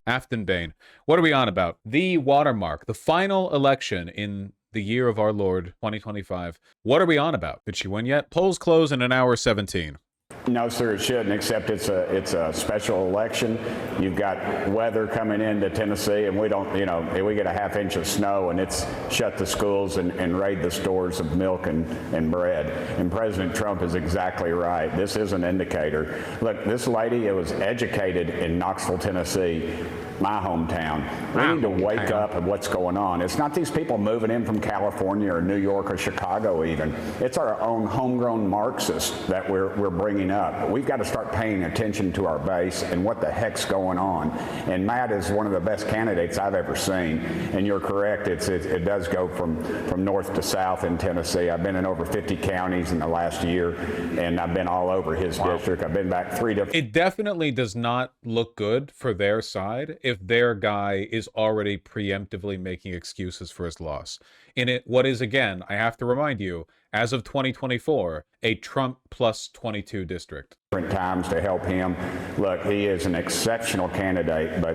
Afton Bain. What are we on about? The watermark, the final election in the year of our Lord, 2025. What are we on about? Did she win yet? Polls close in an hour 17. No, sir, it shouldn't, except it's a special election. You've got weather coming into Tennessee, and we don't, we get a half-inch of snow, and it's shut the schools and raid the stores of milk and bread. And President Trump is exactly right. This is an indicator. Look, this lady was educated in Knoxville, Tennessee, my hometown. We need to wake up at what's going on. It's not these people moving in from California or New York or Chicago even. It's our own homegrown Marxists that we're bringing up. We've got to start paying attention to our base and what the heck's going on. And Matt is one of the best candidates I've ever seen. And you're correct, it does go from north to south in Tennessee. I've been in over 50 counties in the last year, and I've been all over his district. I've been back 3 different... It definitely does not look good for their side if their guy is already preemptively making excuses for his loss. In it, what is, again, I have to remind you, as of 2024, a Trump plus 22 district. Times to help him. Look, he is an exceptional candidate, but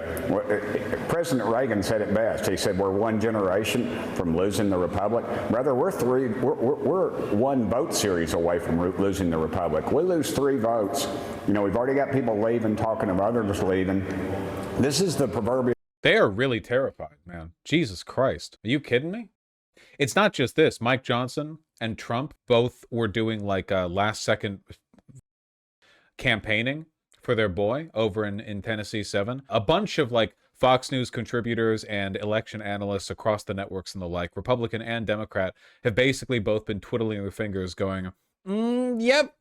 President Reagan said it best. He said, we're one generation from losing the republic. Brother, we're 1 vote series away from losing the republic. We lose 3 votes. We've already got people leaving, talking of others leaving. This is the proverbial... They are really terrified, man. Jesus Christ. Are you kidding me? It's not just this. Mike Johnson and Trump both were doing like last-second campaigning for their boy over in Tennessee 7. A bunch of like Fox News contributors and election analysts across the networks and the like, Republican and Democrat, have basically both been twiddling their fingers going, yep,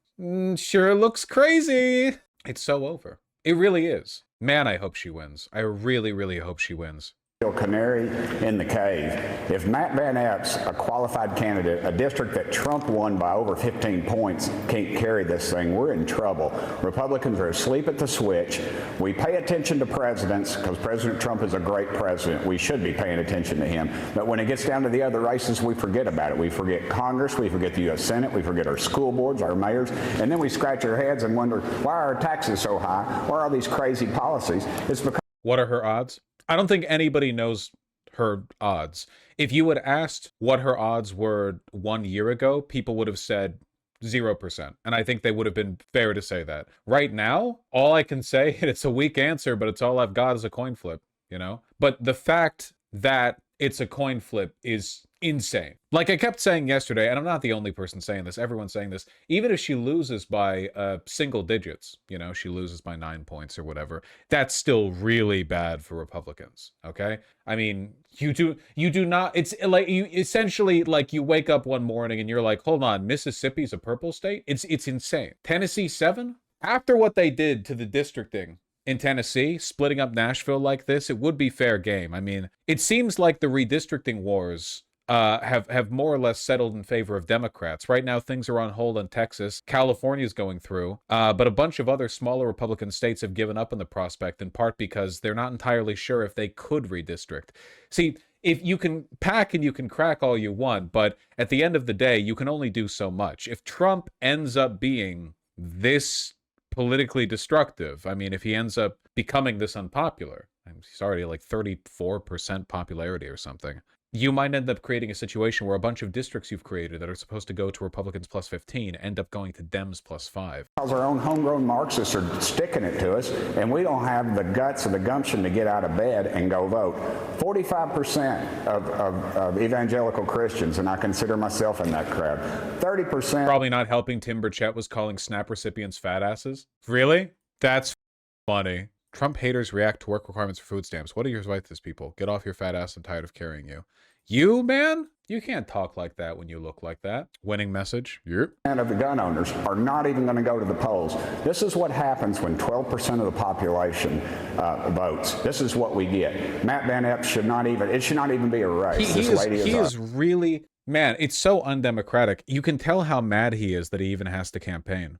sure looks crazy. It's so over. It really is. Man, I hope she wins. I really, really hope she wins. Canary in the cave. If Matt Van Epps, a qualified candidate, a district that Trump won by over 15 points, can't carry this thing, we're in trouble. Republicans are asleep at the switch. We pay attention to presidents because President Trump is a great president. We should be paying attention to him. But when it gets down to the other races, we forget about it. We forget Congress, we forget the U.S. Senate, we forget our school boards, our mayors, and then we scratch our heads and wonder, why are our taxes so high? Why are all these crazy policies? It's because... What are her odds? I don't think anybody knows her odds. If you had asked what her odds were 1 year ago, people would have said 0%. And I think they would have been fair to say that. Right now, all I can say, and it's a weak answer, but it's all I've got, is a coin flip, But the fact that it's a coin flip is insane. Like I kept saying yesterday, and I'm not the only person saying this, everyone's saying this, even if she loses by single digits, she loses by 9 points or whatever, that's still really bad for Republicans, okay? I mean, you do not, it's like you essentially, like you wake up one morning and you're like, hold on, Mississippi's a purple state? It's insane. Tennessee 7? After what they did to the districting in Tennessee, splitting up Nashville like this, it would be fair game. I mean, it seems like the redistricting wars have more or less settled in favor of Democrats. Right now, things are on hold in Texas. California's going through, but a bunch of other smaller Republican states have given up on the prospect, in part because they're not entirely sure if they could redistrict. See, if you can pack and you can crack all you want, but at the end of the day, you can only do so much. If Trump ends up being this politically destructive, I mean, if he ends up becoming this unpopular, he's already like 34% popularity or something, you might end up creating a situation where a bunch of districts you've created that are supposed to go to Republicans plus 15 end up going to Dems plus 5. Because our own homegrown Marxists are sticking it to us, and we don't have the guts or the gumption to get out of bed and go vote. 45% of evangelical Christians, and I consider myself in that crowd, 30%... Probably not helping Tim Burchett was calling SNAP recipients fat asses. Really? That's funny. Trump haters react to work requirements for food stamps. What are your advice to this people? Get off your fat ass. I'm tired of carrying you. You, man? You can't talk like that when you look like that. Winning message. Yep. And of the gun owners are not even going to go to the polls. This is what happens when 12% of the population votes. This is what we get. Matt Van Epps should not even be a race. He is really, man, it's so undemocratic. You can tell how mad he is that he even has to campaign.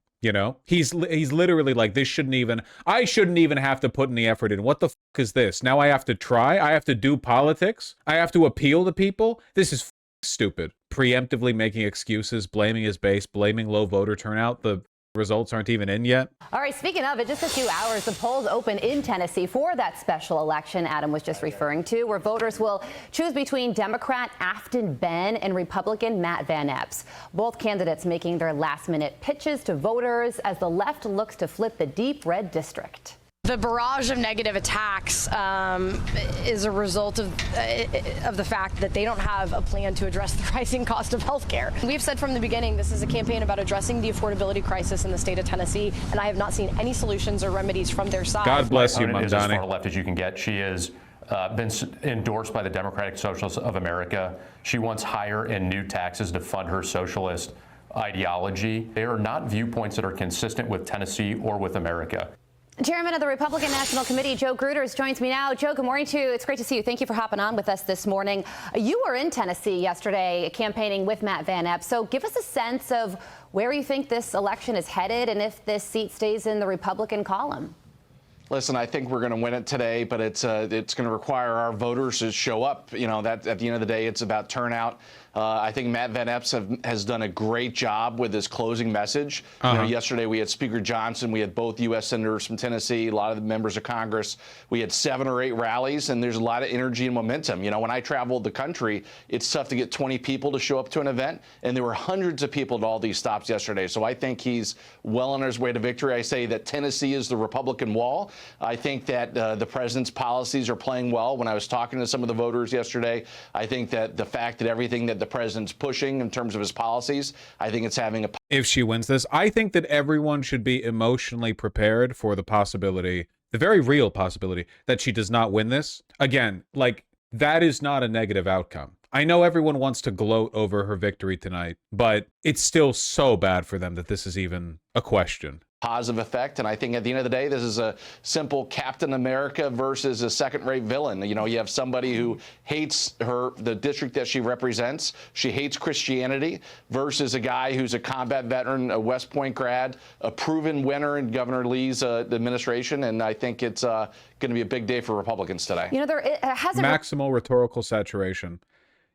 He's literally like, I shouldn't even have to put any effort in. What the fuck is this? Now I have to try? I have to do politics? I have to appeal to people? This is stupid. Preemptively making excuses, blaming his base, blaming low voter turnout. The Results aren't even in yet. All right, speaking of it, just a few hours, the polls open in Tennessee for that special election Adam was just referring to, where voters will choose between Democrat Afton Benn and Republican Matt Van Epps. Both candidates making their last-minute pitches to voters as the left looks to flip the deep red district. The barrage of negative attacks is a result of the fact that they don't have a plan to address the rising cost of health care. We've said from the beginning this is a campaign about addressing the affordability crisis in the state of Tennessee, and I have not seen any solutions or remedies from their side. God bless you, Is as Mamdani. far left as you can get. She has been endorsed by the Democratic Socialists of America. She wants higher and new taxes to fund her socialist ideology. They are not viewpoints that are consistent with Tennessee or with America. Chairman of the Republican National Committee, Joe Gruters, joins me now. Joe, good morning to you. It's great to see you. Thank you for hopping on with us this morning. You were in Tennessee yesterday campaigning with Matt Van Epps. So give us a sense of where you think this election is headed and if this seat stays in the Republican column. Listen, I think we're going to win it today, but it's going to require our voters to show up. You know, that at the end of the day, it's about turnout. I think Matt Van Epps has done a great job with his closing message. You know, yesterday we had Speaker Johnson, we had both U.S. senators from Tennessee, a lot of the members of Congress. We had 7 or 8 rallies, and there's a lot of energy and momentum. You know, when I traveled the country, it's tough to get 20 people to show up to an event, and there were hundreds of people at all these stops yesterday. So I think he's well on his way to victory. I say that Tennessee is the Republican wall. I think that the president's policies are playing well. When I was talking to some of the voters yesterday, I think that the fact that everything that the president's pushing in terms of his policies, I think it's having a... If she wins this, I think that everyone should be emotionally prepared for the possibility, the very real possibility, that she does not win this. Again, like, that is not a negative outcome. I know everyone wants to gloat over her victory tonight, but it's still so bad for them that this is even a question. Positive effect, and I think at the end of the day, this is a simple Captain America versus a second-rate villain. You know, you have somebody who hates the district that she represents. She hates Christianity versus a guy who's a combat veteran, a West Point grad, a proven winner in Governor Lee's administration, and I think it's going to be a big day for Republicans today. You know, there hasn't... Maximal rhetorical saturation.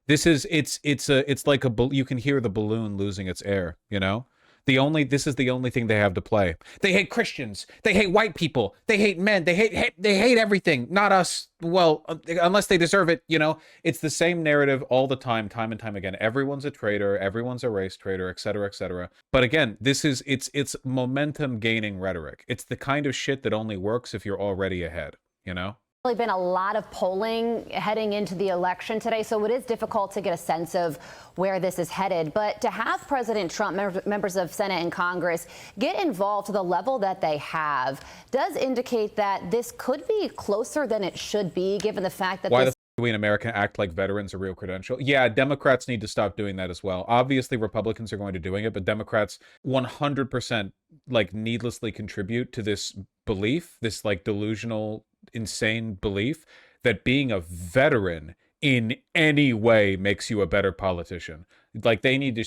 This is, it's like you can hear the balloon losing its air, you know? This is the only thing they have to play. They hate Christians. They hate white people. They hate men. They hate everything. Not us. Well, unless they deserve it, you know. It's the same narrative all the time and time again. Everyone's a traitor. Everyone's a race traitor, et cetera, et cetera. But again, it's momentum gaining rhetoric. It's the kind of shit that only works if you're already ahead, you know? Been a lot of polling heading into the election today, so it is difficult to get a sense of where this is headed. But to have President Trump, members of Senate and Congress, get involved to the level that they have does indicate that this could be closer than it should be, given the fact that Why the f do we in America act like veterans are real credential? Yeah, Democrats need to stop doing that as well. Obviously, Republicans are going to doing it, but Democrats 100% like needlessly contribute to this belief, this like delusional, insane belief that being a veteran in any way makes you a better politician. Like, they need to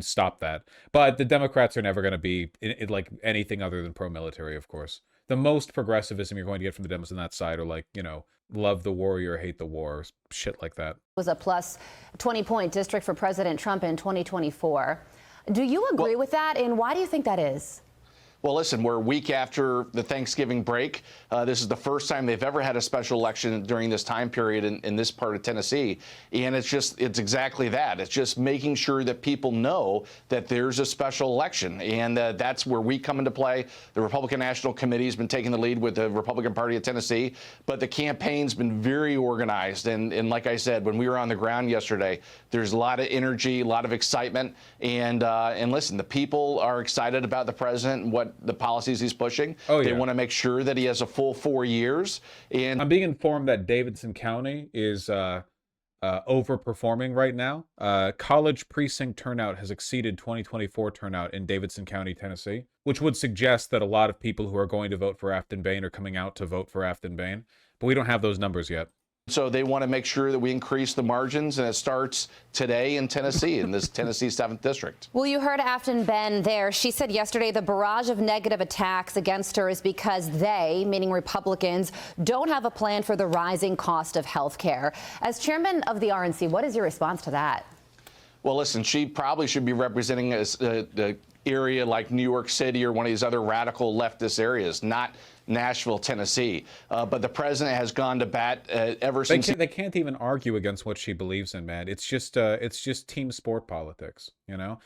stop that. But the Democrats are never going to be like anything other than pro-military, of course. The most progressivism you're going to get from the Dems on that side are like, you know, love the warrior, hate the war, shit like that. Was a plus 20-point district for President Trump in 2024. Do you agree with that? And why do you think that is? Well, listen, we're a week after the Thanksgiving break. This is the first time they've ever had a special election during this time period in this part of Tennessee. And it's exactly that. It's just making sure that people know that there's a special election. And that's where we come into play. The Republican National Committee has been taking the lead with the Republican Party of Tennessee. But the campaign's been very organized. And like I said, when we were on the ground yesterday, there's a lot of energy, a lot of excitement. And listen, the people are excited about the president and what the policies he's pushing. Oh, yeah. They want to make sure that he has a full 4 years. And I'm being informed that Davidson County is overperforming right now. College precinct turnout has exceeded 2024 turnout in Davidson County, Tennessee, which would suggest that a lot of people who are going to vote for Afton Bain are coming out to vote for Afton Bain. But we don't have those numbers yet. so they want to make sure that we increase the margins, and it starts today in Tennessee, in this Tennessee 7th District. Well, you heard Afton Benn there. She said yesterday the barrage of negative attacks against her is because they, meaning Republicans, don't have a plan for the rising cost of health care. As chairman of the RNC, what is your response to that? Well, listen, she probably should be representing area like New York City or one of these other radical leftist areas, not Nashville, Tennessee. But the president has gone to bat ever since. They can't even argue against what she believes in, man. It's just team sport politics, you know?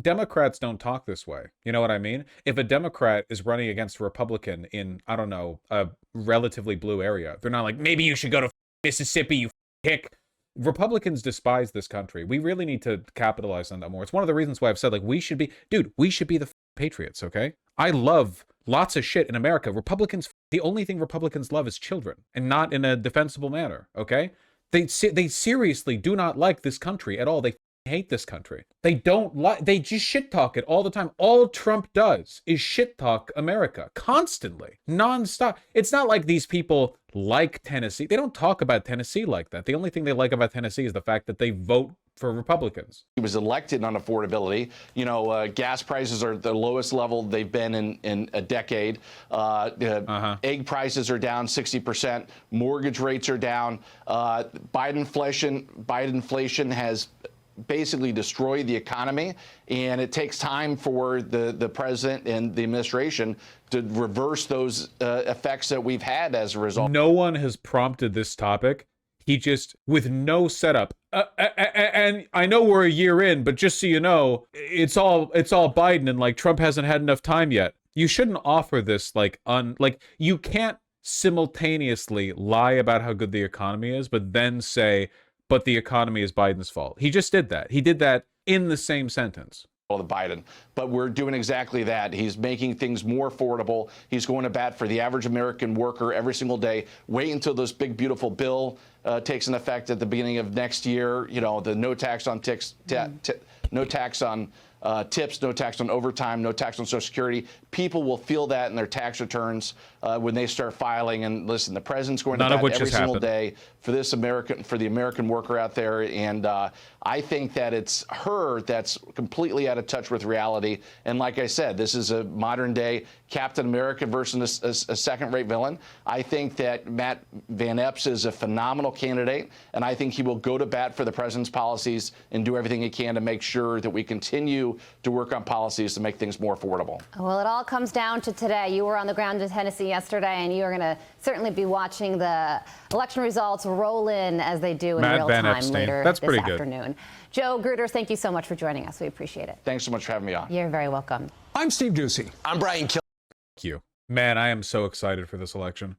Democrats don't talk this way. You know what I mean? If a Democrat is running against a Republican in, I don't know, a relatively blue area, they're not like, maybe you should go to Mississippi, you hick. Republicans despise this country. We really need to capitalize on that more. It's one of the reasons why I've said, like, we should be the patriots, okay? I love lots of shit in America. The only thing Republicans love is children, and not in a defensible manner, okay? They seriously do not like this country at all. They hate this country. They just shit talk it all the time. All Trump does is shit talk America constantly, nonstop. It's not like these people like Tennessee. They don't talk about Tennessee like that. The only thing they like about Tennessee is the fact that they vote for Republicans. He was elected on affordability. You know, gas prices are the lowest level they've been in a decade. Egg prices are down 60%. Mortgage rates are down. Biden inflation has basically destroyed the economy, and it takes time for the president and the administration to reverse those effects that we've had as a result. No one has prompted this topic. He just, with no setup, and I know we're a year in, but just so you know, it's all Biden, and like Trump hasn't had enough time yet. You shouldn't offer this you can't simultaneously lie about how good the economy is, but then say, but the economy is Biden's fault. He just did that. He did that in the same sentence. The Biden, but we're doing exactly that. He's making things more affordable. He's going to bat for the average American worker every single day. Wait until this big, beautiful bill takes an effect at the beginning of next year. You know, the no tax on tips, no tax on tips, no tax on overtime, no tax on Social Security. People will feel that in their tax returns when they start filing. And listen, the president's going to bat every single day for the American worker out there. And I think that it's her that's completely out of touch with reality. And like I said, this is a modern day Captain America versus a second-rate villain. I think that Matt Van Epps is a phenomenal candidate, and I think he will go to bat for the president's policies and do everything he can to make sure that we continue to work on policies to make things more affordable. Well, it all comes down to today. You were on the ground in Tennessee yesterday, and you are going to certainly be watching the election results roll in as they do in real time later this afternoon. Joe Gruters, thank you so much for joining us. We appreciate it. Thanks so much for having me on. You're very welcome. I'm Steve Ducey. I'm Brian Kill. Thank you. Man, I am so excited for this election.